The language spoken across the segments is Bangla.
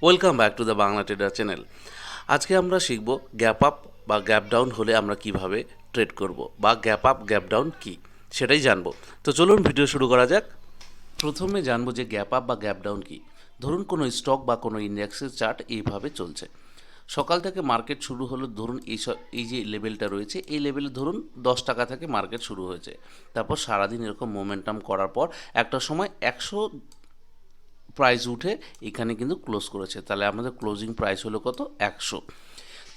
Welcome back to the Bangla trader channel. আজকে আমরা শিখব গ্যাপ আপ বা গ্যাপ ডাউন হলে আমরা কিভাবে ট্রেড করব বা গ্যাপ আপ গ্যাপ ডাউন কী সেটাই জানবো। তো চলুন ভিডিও শুরু করা যাক। প্রথমে জানবো যে গ্যাপ আপ বা গ্যাপ ডাউন কী। ধরুন কোনো স্টক বা কোনো ইন্ডেক্সের চার্ট এইভাবে চলছে। সকাল থেকে মার্কেট শুরু হলো, ধরুন এই যে লেভেলটা রয়েছে এই লেভেলে ধরুন 10 টাকা থেকে মার্কেট শুরু হয়েছে। তারপর সারাদিন এরকম মোমেন্টাম করার পর একটা সময় 100 প্রাইস উঠে এখানে কিন্তু ক্লোজ করেছে। তাহলে আমাদের ক্লোজিং প্রাইস হলো কত? 100।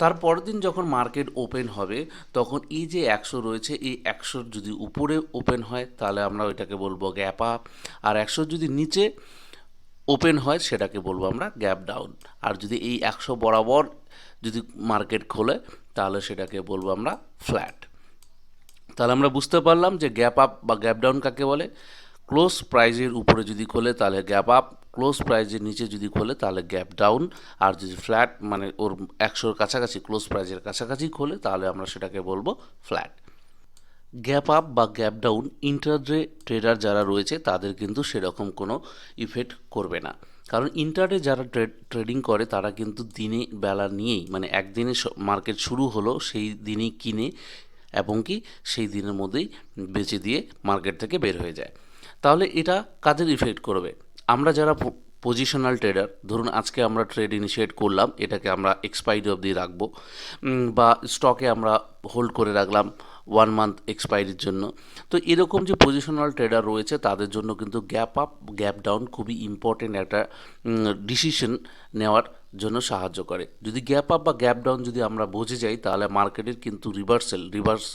তারপরের দিন যখন মার্কেট ওপেন হবে তখন এই যে 100 রয়েছে এই 100 যদি উপরে ওপেন হয় তাহলে আমরা ওইটাকে বলবো গ্যাপ আপ, আর 100 যদি নিচে ওপেন হয় সেটাকে বলবো আমরা গ্যাপ ডাউন। আর যদি এই 100 বরাবর যদি মার্কেট খোলে তাহলে সেটাকে বলবো আমরা ফ্ল্যাট। তাহলে আমরা বুঝতে পারলাম যে গ্যাপ আপ বা গ্যাপ ডাউন কাকে বলে। ক্লোজ প্রাইজের উপরে যদি খোলে তাহলে গ্যাপ আপ, ক্লোজ প্রাইজের নিচে যদি খোলে তাহলে গ্যাপ ডাউন, আর যদি ফ্ল্যাট মানে ওর 100-র কাছাকাছি ক্লোজ প্রাইজের কাছাকাছি খোলে তাহলে আমরা সেটাকে বলবো ফ্ল্যাট। গ্যাপ আপ বা গ্যাপ ডাউন ইন্টারডে ট্রেডার যারা রয়েছে তাদের কিন্তু সেরকম কোনো ইফেক্ট করবে না, কারণ ইন্টারডে যারা ট্রেডিং করে তারা কিন্তু দিনে বেলা নিয়েই মানে একদিনে মার্কেট শুরু হলো সেই দিনেই কিনে এবং কি সেই দিনের মধ্যেই বেচে দিয়ে মার্কেট থেকে বের হয়ে যায়। তাহলে এটা কাদের ইফেক্ট করবে? আমরা যারা পজিশনাল ট্রেডার, ধরুন আজকে আমরা ট্রেড ইনিশিয়েট করলাম, এটাকে আমরা এক্সপায়ারি অবধি রাখবো, বা স্টকে আমরা হোল্ড করে রাখলাম 1 মান্থ এক্সপায়ারির জন্য। তো এরকম যে পজিশনাল ট্রেডার রয়েছে তাদের জন্য কিন্তু গ্যাপ আপ গ্যাপ ডাউন খুবই ইম্পর্টেন্ট একটা ডিসিশন নেওয়ার জন্য সাহায্য করে। যদি গ্যাপ আপ বা গ্যাপ ডাউন যদি আমরা বুঝে যাই তাহলে মার্কেটের কিন্তু রিভার্স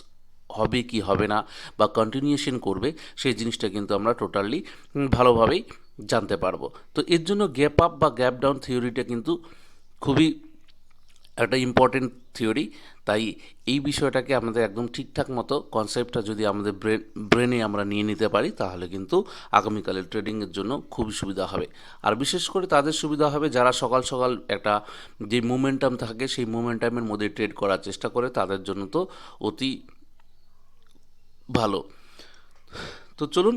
হবে কি হবে না বা কন্টিনিউশন করবে সেই জিনিসটা কিন্তু আমরা টোটালি ভালোভাবেই জানতে পারবো। তো এর জন্য গ্যাপ আপ বা গ্যাপ ডাউন থিওরিটা কিন্তু খুবই একটা ইম্পর্টেন্ট থিওরি। তাই এই বিষয়টাকে আমাদের একদম ঠিকঠাক মতো কনসেপ্টটা যদি আমাদের ব্রেনে আমরা নিয়ে নিতে পারি তাহলে কিন্তু আগামীকালের ট্রেডিংয়ের জন্য খুবই সুবিধা হবে। আর বিশেষ করে তাদের সুবিধা হবে যারা সকাল সকাল একটা যে মোমেন্টাম থাকে সেই মোমেন্টামের মধ্যে ট্রেড করার চেষ্টা করে, তাদের জন্য তো অতি ভালো। তো চলুন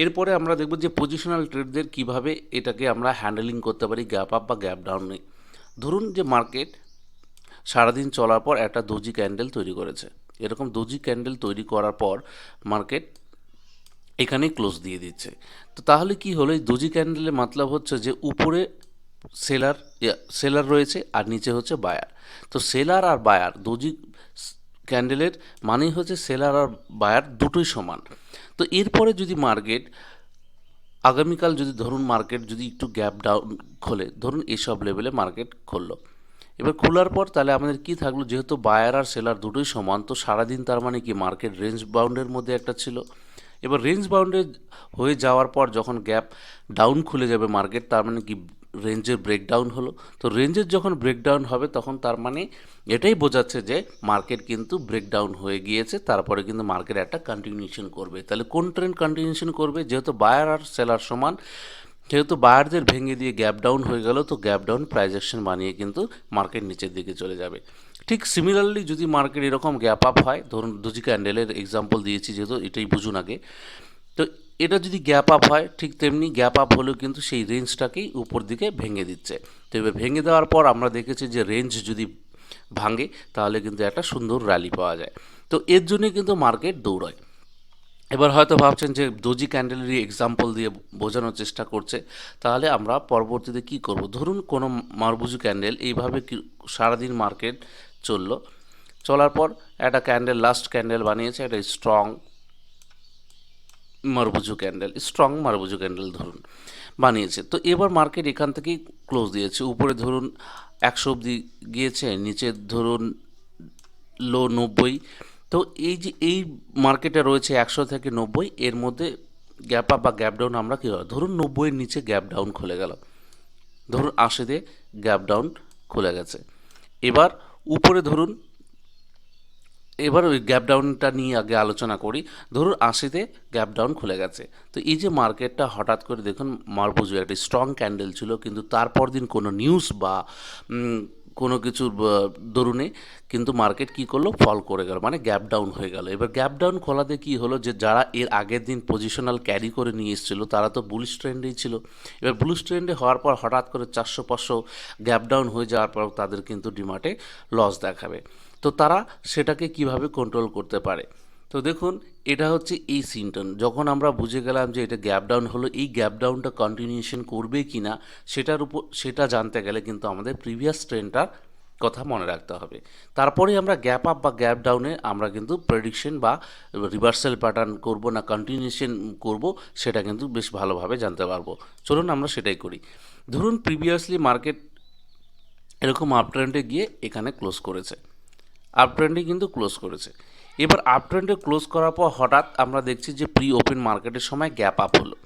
এরপরে আমরা দেখব যে পজিশনাল ট্রেডদের কিভাবে এটাকে আমরা হ্যান্ডেলিং করতে পারি গ্যাপ আপ বা গ্যাপ ডাউনে। ধরুন যে মার্কেট সারাদিন চলার পর একটা দোজি ক্যান্ডেল তৈরি করেছে, এরকম দোজি ক্যান্ডেল তৈরি করার পর মার্কেট এখানেই ক্লোজ দিয়ে দিচ্ছে। তো তাহলে কি হলো, এই দোজি ক্যান্ডেলের মতলব হচ্ছে যে উপরে সেলার সেলার রয়েছে আর নিচে হচ্ছে বায়ার। তো সেলার আর বায়ার দোজি ক্যান্ডেলের মানেই হচ্ছে সেলার আর বায়ার দুটোই সমান। তো এরপরে যদি মার্কেট আগামীকাল যদি ধরুন মার্কেট যদি একটু গ্যাপ ডাউন খোলে, ধরুন এসব লেভেলে মার্কেট খুললো, এবার খোলার পর তাহলে আমাদের কি থাকলো, যেহেতু বায়ার আর সেলার দুটোই সমান তো সারাদিন তার মানে কি মার্কেট রেঞ্জ বাউন্ডের মধ্যে একটা ছিল। এবার রেঞ্জ বাউন্ডে হয়ে যাওয়ার পর যখন গ্যাপ ডাউন খুলে যাবে মার্কেট তার মানে কি রেঞ্জের ব্রেকডাউন হলো। তো রেঞ্জের যখন ব্রেকডাউন হবে তখন তার মানে এটাই বোঝাচ্ছে যে মার্কেট কিন্তু ব্রেকডাউন হয়ে গিয়েছে, তারপরে কিন্তু মার্কেট একটা কন্টিনিউশন করবে। তাহলে কোন ট্রেন্ড কন্টিনিউশন করবে? যেহেতু বায়ার আর সেলার সমান, যেহেতু বায়ারদের ভেঙে দিয়ে গ্যাপ ডাউন হয়ে গেল তো গ্যাপ ডাউন প্রাইস অ্যাকশন বানিয়ে কিন্তু মার্কেট নিচের দিকে চলে যাবে। ঠিক সিমিলারলি যদি মার্কেট এরকম গ্যাপ আপ হয়, ধরুন দুজি ক্যান্ডেলের এক্সাম্পল দিয়েছি যেহেতু এটাই বুঝুন আগে, তো এটা যদি গ্যাপ আপ হয় ঠিক তেমনি গ্যাপ আপ হলেও কিন্তু সেই রেঞ্জটাকেই উপর দিকে ভেঙে দিচ্ছে। তো এবার ভেঙে দেওয়ার পর আমরা দেখেছি যে রেঞ্জ যদি ভাঙে তাহলে কিন্তু একটা সুন্দর র্যালি পাওয়া যায়। তো এর জন্যই কিন্তু মার্কেট দৌড়ায়। এবার হয়তো ভাবছেন যে দোজি ক্যান্ডেলেরই এক্সাম্পল দিয়ে বোঝানোর চেষ্টা করছে, তাহলে আমরা পরবর্তীতে কি করব? ধরুন কোনো মারবুজু ক্যান্ডেল এইভাবে সারাদিন মার্কেট চললো, চলার পর একটা ক্যান্ডেল লাস্ট ক্যান্ডেল বানিয়েছে একটা স্ট্রং মারবুজু ক্যান্ডেল ধরুন বানিয়েছে। তো এবার মার্কেট এখান থেকেই ক্লোজ দিয়েছে, উপরে ধরুন 100 অবধি গিয়েছে, নিচে ধরুন লো 90। তো এই যে এই মার্কেটে রয়েছে 100 থেকে 90, এর মধ্যে গ্যাপ আপ বা গ্যাপ ডাউন আমরা কী হয়, ধরুন 90-এর নিচে গ্যাপ ডাউন খুলে গেল, ধরুন 80-তে গ্যাপ ডাউন খুলে গেছে। এবার উপরে ধরুন, এবার ওই গ্যাপ ডাউনটা নিয়ে আগে আলোচনা করি। ধরুন 80-তে গ্যাপ ডাউন খুলে গেছে। তো এই যে মার্কেটটা হঠাৎ করে দেখুন মারবুজু একটা স্ট্রং ক্যান্ডেল ছিল, কিন্তু তারপর দিন কোনো নিউজ বা কোনো কিছুর দরুনে কিন্তু মার্কেট কি করলো, ফল করে গেল, মানে গ্যাপ ডাউন হয়ে গেল। এবার গ্যাপ ডাউন খোলাতে কি হলো, যে যারা এর আগের দিন পজিশনাল ক্যারি করে নিয়ে এসেছিল তারা তো বুলিশ ট্রেন্ডেই ছিল। এবার বুলিশ ট্রেন্ডে হওয়ার পর হঠাৎ করে 400-500 গ্যাপ ডাউন হয়ে যাওয়ার পর তাদের কিন্তু ডিমার্টে লস দেখাবে। তো তারা সেটাকে কিভাবে কন্ট্রোল করতে পারে? তো দেখুন, এটা হচ্ছে এই সিনটন, যখন আমরা বুঝে গেলাম যে এটা গ্যাপ ডাউন হলো, এই গ্যাপ ডাউনটা কন্টিনিউশন করবে কি না সেটা জানতে গেলে কিন্তু আমাদের প্রিভিয়াস ট্রেন্ডটার কথা মনে রাখতে হবে। তারপরে আমরা গ্যাপ আপ বা গ্যাপ ডাউনে আমরা কিন্তু প্রেডিকশন বা রিভার্সাল প্যাটার্ন করব না কন্টিনিউশন করব, সেটা কিন্তু বেশ ভালোভাবে জানতে পারবো। চলুন আমরা সেটাই করি। ধরুন প্রিভিয়াসলি মার্কেট এরকম আপ ট্রেন্ডে গিয়ে এখানে ক্লোজ করেছে, আপ ট্রেন্ডে কিন্তু ক্লোজ করেছে। এবার আপ ট্রেন্ডে ক্লোজ করার পর হঠাৎ আমরা দেখছি যে প্রি ওপেন মার্কেটের সময় গ্যাপ আপ হলো।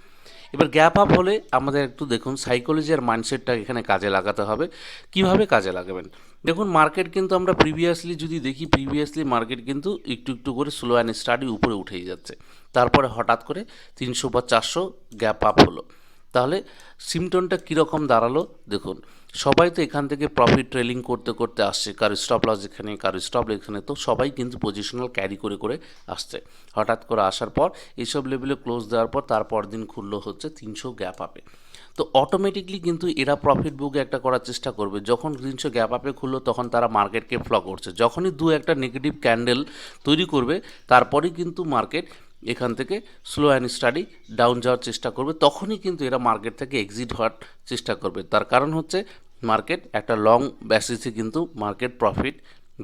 এবার গ্যাপ আপ হলে আমাদের একটু দেখুন সাইকোলজি আর মাইন্ডসেটটা এখানে কাজে লাগাতে হবে। কিভাবে কাজে লাগাবেন? দেখুন মার্কেট কিন্তু আমরা প্রিভিয়াসলি যদি দেখি, প্রিভিয়াসলি মার্কেট কিন্তু একটু একটু করে স্লো অ্যান্ড স্টাডি উপরে উঠেই যাচ্ছে, তারপরে হঠাৎ করে 300 বা 400 গ্যাপ আপ হলো। তাহলে সিমটনটা কীরকম দাঁড়ালো দেখুন, সবাই তো এখান থেকে প্রফিট ট্রেলিং করতে করতে আসছে, কারো স্টপ লস এখানে, কারো স্টপ এখানে, তো সবাই কিন্তু পজিশনাল ক্যারি করে করে আসছে। হঠাৎ করে আসার পর এইসব লেভেলে ক্লোজ দেওয়ার পর তারপর দিন খুললো হচ্ছে 300 গ্যাপ আপে। তো অটোমেটিকলি কিন্তু এরা প্রফিট বুকে একটা করার চেষ্টা করবে। যখন 300 গ্যাপ আপে খুললো তখন তারা মার্কেটকে ফ্ল করছে, যখনই দু একটা নেগেটিভ ক্যান্ডেল তৈরি করবে তারপরেই কিন্তু মার্কেট এখান থেকে স্লো অ্যান্ড স্টাডি ডাউন যাওয়ার চেষ্টা করবে, তখনই কিন্তু এরা মার্কেট থেকে এক্সিট হওয়ার চেষ্টা করবে। তার কারণ হচ্ছে মার্কেট একটা লং বেসিসে কিন্তু মার্কেট প্রফিট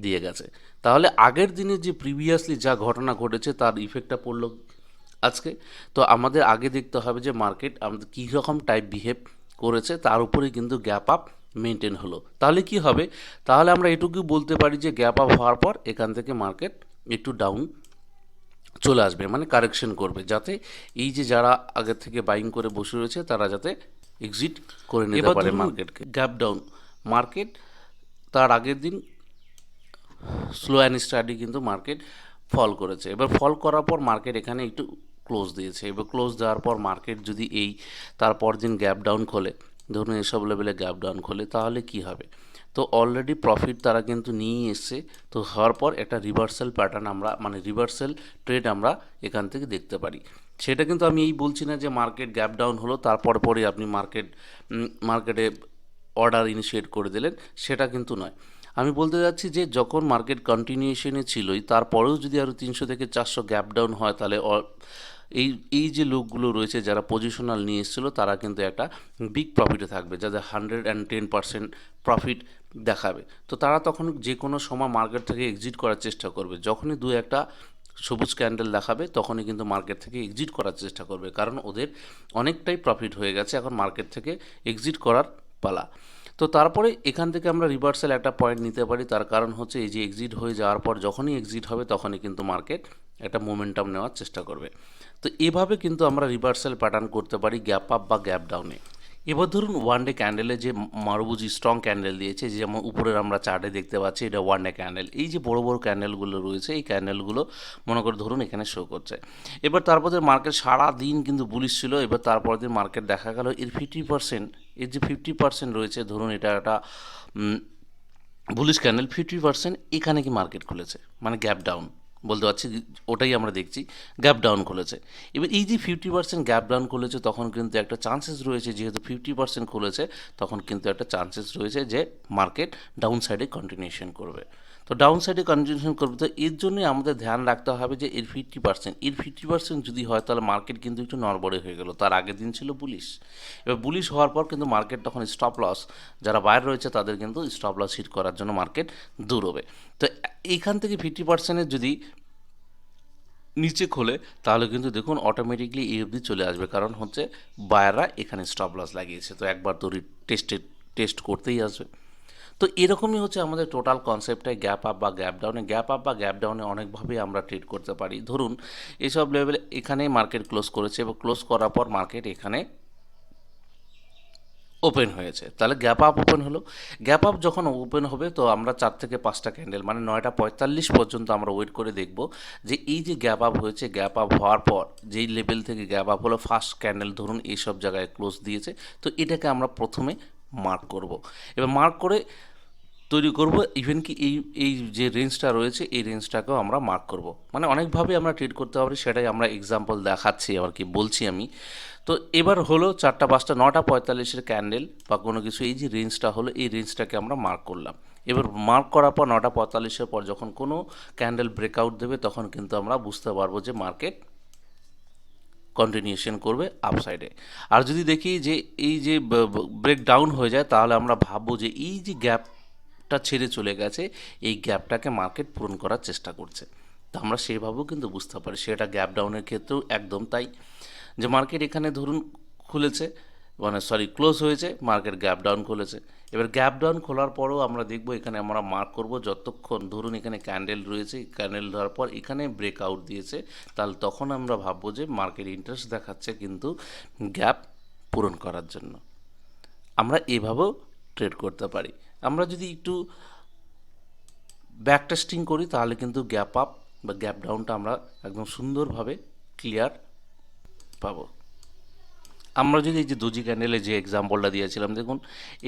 দিয়ে গেছে। তাহলে আগের দিনে যে প্রিভিয়াসলি যা ঘটনা ঘটেছে তার ইফেক্টটা পড়লো আজকে। তো আমাদের আগে দেখতে হবে যে মার্কেট আমাদের কী রকম টাইপ বিহেভ করেছে, তার উপরেই কিন্তু গ্যাপ আপ মেনটেন হলো। তাহলে কি হবে? তাহলে আমরা এটুকু বলতে পারি যে গ্যাপ আপ হওয়ার পর এখান থেকে মার্কেট একটু ডাউন চলে আসবে, মানে কারেকশন করবে, যাতে এই যে যারা আগে থেকে বাইং করে বসে রয়েছে তারা যাতে এক্সিট করে নিতে পারে মার্কেটকে। গ্যাপ ডাউন মার্কেট তার আগের দিন স্লো অ্যান্ড স্টাডি কিন্তু মার্কেট ফল করেছে। এবার ফল করার পর মার্কেট এখানে একটু ক্লোজ দিয়েছে। এবার ক্লোজ দেওয়ার পর মার্কেট যদি এই তারপর দিন গ্যাপ ডাউন খোলে, ধরুন এসব লেভেলে গ্যাপ ডাউন খোলে, তাহলে কি হবে? তো অলরেডি প্রফিট তারা কিন্তু নিয়েই এসছে। তো হওয়ার পর একটা রিভার্সাল প্যাটার্ন আমরা, মানে রিভার্সাল ট্রেড আমরা এখান থেকে দেখতে পারি। সেটা কিন্তু আমি এই বলছি না যে মার্কেট গ্যাপ ডাউন হলো তারপর পরে আপনি মার্কেটে অর্ডার ইনিশিয়েট করে দিলেন, সেটা কিন্তু নয়। আমি বলতে যাচ্ছি যে যখন মার্কেট কন্টিনিউশনে ছিলই, তারপরেও যদি আরও 300 থেকে 400 গ্যাপ ডাউন হয়, তাহলে এই এই যে লোকগুলো রয়েছে যারা পজিশনাল নিয়ে এসেছিলো তারা কিন্তু একটা বিগ প্রফিটে থাকবে, যাদের 110% প্রফিট দেখাবে। তো তারা তখন যে কোনো সময় মার্কেট থেকে এক্সিট করার চেষ্টা করবে। যখনই দু একটা সবুজ ক্যান্ডেল দেখাবে তখনই কিন্তু মার্কেট থেকে এক্সিট করার চেষ্টা করবে, কারণ ওদের অনেকটাই প্রফিট হয়ে গেছে, এখন মার্কেট থেকে এক্সিট করার পালা। তো তারপরে এখান থেকে আমরা রিভার্সাল একটা পয়েন্ট নিতে পারি, তার কারণ হচ্ছে এই যে এক্সিট হয়ে যাওয়ার পর যখনই এক্সিট হবে তখনই কিন্তু মার্কেট একটা মোমেন্টাম নেওয়ার চেষ্টা করবে। তো এভাবে কিন্তু আমরা রিভার্সাল প্যাটার্ন করতে পারি গ্যাপ আপ বা গ্যাপ ডাউনে। এবার ধরুন ওয়ান ডে ক্যান্ডেলে যে মারুবুজি স্ট্রং ক্যান্ডেল দিয়েছে, যেমন উপরের আমরা চার্টে দেখতে পাচ্ছি, এটা ওয়ান ডে ক্যান্ডেল। এই যে বড় বড় ক্যান্ডেলগুলো রয়েছে এই ক্যান্ডেলগুলো মনে করে ধরুন এখানে শো করছে। এবার তারপর মার্কেট সারা দিন কিন্তু বুলিশ ছিল। এবার তারপর দিন মার্কেট দেখা গেল এর 50%, এর যে 50% রয়েছে, ধরুন এটা একটা বুলিশ ক্যান্ডেল, 50% এখানে কি মার্কেট খুলেছে, মানে গ্যাপ ডাউন বলতে পারছি, ওটাই আমরা দেখছি গ্যাপ ডাউন খুলেছে। এবার এই যে 50% গ্যাপ ডাউন খুলেছে তখন কিন্তু একটা চান্সেস রয়েছে, যেহেতু 50% খুলেছে তখন কিন্তু একটা চান্সেস রয়েছে যে মার্কেট ডাউন সাইডে কন্টিনিউশন করবে। তো ডাউন সাইডে কন্টিনিউশন করবে, তো এর জন্যই আমাদের ধ্যান রাখতে হবে যে এর 50% যদি হয় তাহলে মার্কেট কিন্তু একটু নড়বড়ে হয়ে গেল। তার আগের দিন ছিল বুলিশ, এবার বুলিশ হওয়ার পর কিন্তু মার্কেট তখন স্টপ লস, যারা বাইরে রয়েছে তাদের কিন্তু স্টপ লস হিট করার জন্য মার্কেট দূর হবে। তো এইখান থেকে 50%-এর যদি নিচে খোলে তাহলে কিন্তু দেখুন অটোমেটিকলি এই অবধি চলে আসবে, কারণ হচ্ছে বায়াররা এখানে স্টপ লস লাগিয়েছে, তো একবার তো টেস্ট করতেই আসবে। তো এরকমই হচ্ছে আমাদের টোটাল কনসেপ্টটাই গ্যাপ আপ বা গ্যাপ ডাউনে। গ্যাপ আপ বা গ্যাপ ডাউনে অনেকভাবেই আমরা ট্রেড করতে পারি। ধরুন এইসব লেভেলে এখানেই মার্কেট ক্লোজ করেছে এবং ক্লোজ করার পর মার্কেট এখানে ওপেন হয়েছে, তাহলে গ্যাপ আপ ওপেন হলো। গ্যাপ আপ যখন ওপেন হবে তো আমরা 4 থেকে 5টা ক্যান্ডেল, মানে 9:45 পর্যন্ত আমরা ওয়েট করে দেখব যে এই যে গ্যাপ আপ হয়েছে, গ্যাপ আপ হওয়ার পর যেই লেভেল থেকে গ্যাপ আপ হলো, ফার্স্ট ক্যান্ডেল ধরুন এইসব জায়গায় ক্লোজ দিয়েছে, তো এটাকে আমরা প্রথমে মার্ক করব। এবার মার্ক করে তৈরি করব, ইভেন কি এই এই যে রেঞ্জটা রয়েছে এই রেঞ্জটাকেও আমরা মার্ক করব। মানে অনেকভাবে আমরা ট্রেড করতে পারি, সেটাই আমরা এক্সাম্পল দেখাচ্ছি আর কি বলছি আমি। তো এবার হলো 4টা 5টা 9টা 45-এর ক্যান্ডেল বা কোনো কিছু, এই যে রেঞ্জটা হলো এই রেঞ্জটাকে আমরা মার্ক করলাম। এবার মার্ক করার পর 9টা 45-এর পর যখন কোনো ক্যান্ডেল ব্রেকআউট দেবে তখন কিন্তু আমরা বুঝতে পারবো যে মার্কেট কন্টিনিউশন করবে আপসাইডে। আর যদি দেখি যে এই যে ব্রেক ডাউন হয়ে যায় তাহলে আমরা ভাববো যে এই যে গ্যাপটা ছেড়ে চলে গেছে এই গ্যাপটাকে মার্কেট পূরণ করার চেষ্টা করছে। তো আমরা সেইভাবেও কিন্তু বুঝতে পারি, সেটা গ্যাপ ডাউনের ক্ষেত্রেও একদম তাই। যে মার্কেট এখানে ধরুন খুলেছে, মানে সরি ক্লোজ হয়েছে, মার্কেট গ্যাপ ডাউন খুলেছে। এবার গ্যাপ ডাউন খোলার পরেও আমরা দেখব এখানে আমরা মার্ক করব যতক্ষণ ধরুন এখানে ক্যান্ডেল রয়েছে, ক্যান্ডেল ধরার পর এখানে ব্রেকআউট দিয়েছে, তাহলে তখন আমরা ভাববো যে মার্কেট ইন্টারেস্ট দেখাচ্ছে কিন্তু গ্যাপ পূরণ করার জন্য। আমরা এভাবেও ট্রেড করতে পারি। আমরা যদি একটু ব্যাক টেস্টিং করি তাহলে কিন্তু গ্যাপ আপ বা গ্যাপ ডাউনটা আমরা একদম সুন্দরভাবে ক্লিয়ার পাবো। আমরা যদি এই যে দোজি ক্যান্ডেলের যে এক্সাম্পলটা দিয়েছিলাম, দেখুন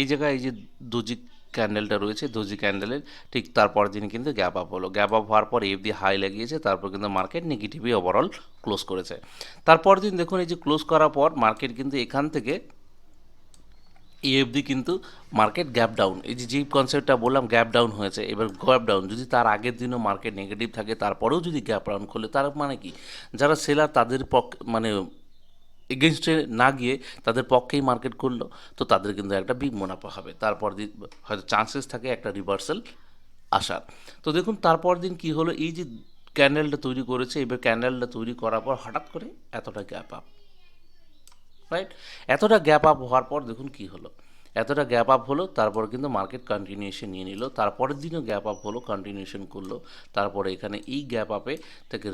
এই জায়গায় এই যে দোজি ক্যান্ডেলটা রয়েছে, দোজি ক্যান্ডেলের ঠিক তারপরের দিন কিন্তু গ্যাপ আপ হলো, গ্যাপ আপ হওয়ার পর এফ দিয়ে হাই লাগিয়েছে, তারপর কিন্তু মার্কেট নেগেটিভই ওভারঅল ক্লোজ করেছে। তারপর দিন দেখুন এই যে ক্লোজ করার পর মার্কেট কিন্তু এখান থেকে এফডি কিন্তু মার্কেট গ্যাপ ডাউন, এই যে কনসেপ্টটা বললাম গ্যাপ ডাউন হয়েছে, এবার গ্যাপ ডাউন যদি তার আগের দিনও মার্কেট নেগেটিভ থাকে তারপরেও যদি গ্যাপ ডাউন খোলে তার মানে কি, যারা সেলার তাদের মানে এগেনস্টে না গিয়ে তাদের পক্ষেই মার্কেট করলো, তো তাদের কিন্তু একটা বিগ মুনাফা হবে। তারপর দিন হয়তো চান্সেস থাকে একটা রিভার্সাল আসার। তো দেখুন তারপর দিন কি হলো, এই যে ক্যান্ডেলটা তৈরি করেছে, এবার ক্যান্ডেলটা তৈরি করার পর হঠাৎ করে এতটা গ্যাপ আপ, রাইট, এতটা গ্যাপ আপ হওয়ার পর দেখুন কি হলো, এতটা গ্যাপ আপ হলো, তারপর কিন্তু মার্কেট কন্টিনিউশন নিয়ে নিল, তারপরের দিনও গ্যাপ আপ হলো, কন্টিনিউশন করলো, তারপরে এখানে এই গ্যাপ আপে থেকে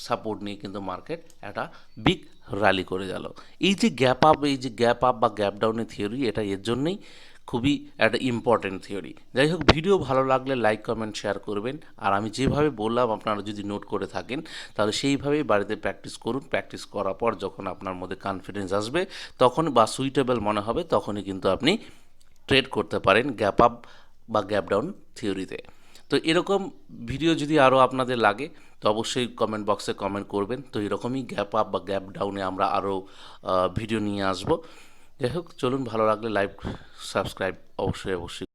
সাপোর্ট নিয়ে কিন্তু মার্কেট একটা বিগ র্যালি করে গেল। এই যে গ্যাপ আপ, এই যে গ্যাপ আপ বা গ্যাপ ডাউনের থিওরি, এটা এর জন্যই খুবই একটা ইম্পর্টেন্ট থিওরি। যাই হোক, ভিডিও ভালো লাগলে লাইক কমেন্ট শেয়ার করবেন, আর আমি যেভাবে বললাম আপনারা যদি নোট করে থাকেন তাহলে সেইভাবেই বাড়িতে প্র্যাকটিস করুন। প্র্যাকটিস করার পর যখন আপনার মধ্যে কনফিডেন্স আসবে তখন বা সুইটেবল মনে হবে তখনই কিন্তু আপনি ট্রেড করতে পারেন গ্যাপ আপ বা গ্যাপ ডাউন থিওরিতে। তো এরকম ভিডিও যদি আরও আপনাদের লাগে তো অবশ্যই কমেন্ট বক্সে কমেন্ট করবেন। তো এরকমই গ্যাপ আপ বা গ্যাপ ডাউনে আমরা আরও ভিডিও নিয়ে আসবো। যাই হোক, চলুন, ভালো লাগলে লাইক সাবস্ক্রাইব অবশ্যই অবশ্যই